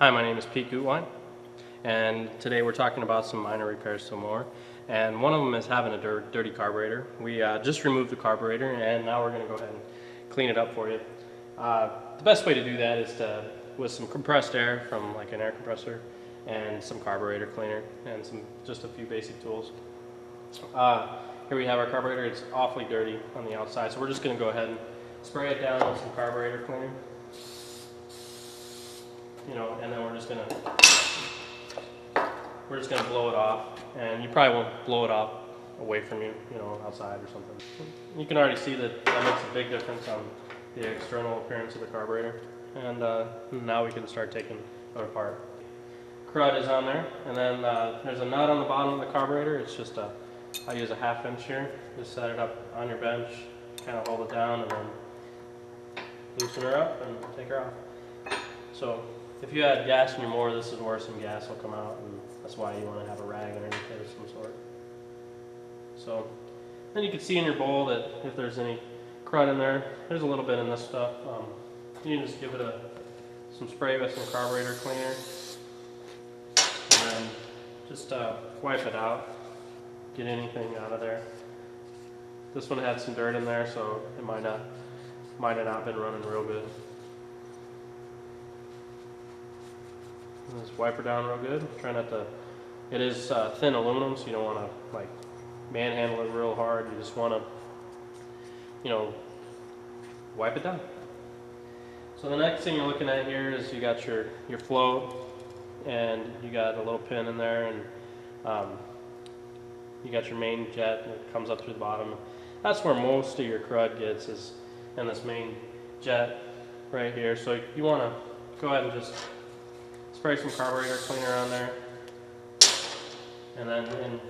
Hi, my name is Pete Gutwein, and today we're talking about some minor repairs to the mower. And one of them is having a dirty carburetor. We just removed the carburetor, and now we're going to go ahead and clean it up for you. The best way to do that is with some compressed air from like an air compressor and some carburetor cleaner and just a few basic tools. Here we have our carburetor. It's awfully dirty on the outside, so we're just going to go ahead and spray it down with some carburetor cleaner. And then we're just gonna blow it off, and you probably won't blow it off away from you, outside or something. You can already see that makes a big difference on the external appearance of the carburetor, and now we can start taking it apart. Crud is on there, and then there's a nut on the bottom of the carburetor. It's just I use a 1/2 inch here. Just set it up on your bench, kind of hold it down, and then loosen her up and take her off. So if you had gas in your mower, this is where some gas will come out, and that's why you want to have a rag underneath it of some sort. So then you can see in your bowl that if there's any crud in there, there's a little bit in this stuff. You can just give it some spray with some carburetor cleaner, and then just wipe it out, get anything out of there. This one had some dirt in there, so it might have not been running real good. Just wipe her down real good. Try not to. It is thin aluminum, so you don't want to like manhandle it real hard. You just want to, wipe it down. So the next thing you're looking at here is you got your float, and you got a little pin in there, and you got your main jet that comes up through the bottom. That's where most of your crud gets, is in this main jet right here. So you want to go ahead and just spray some carburetor cleaner on there, and then in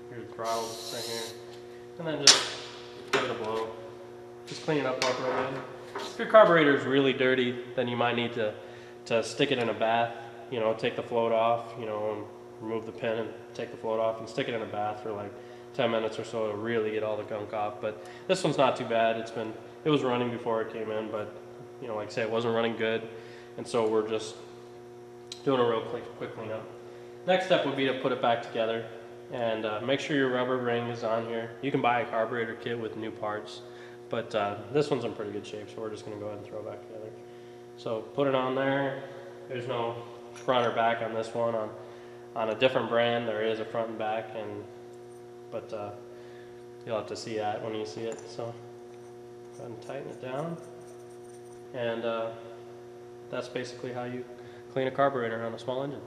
your throttle right here, and then just give it a blow. Just clean it up real good. If your carburetor is really dirty, then you might need to stick it in a bath. Take the float off, and remove the pin and take the float off and stick it in a bath for like 10 minutes or so to really get all the gunk off. But this one's not too bad. It was running before it came in, but like I say, it wasn't running good, and so we're just doing a real quick cleanup. Next step would be to put it back together, and make sure your rubber ring is on here. You can buy a carburetor kit with new parts, but this one's in pretty good shape, so we're just going to go ahead and throw it back together. So put it on there. There's no front or back on this one. On a different brand, there is a front and back, but you'll have to see that when you see it. So go ahead and tighten it down, and that's basically how you clean a carburetor on a small engine.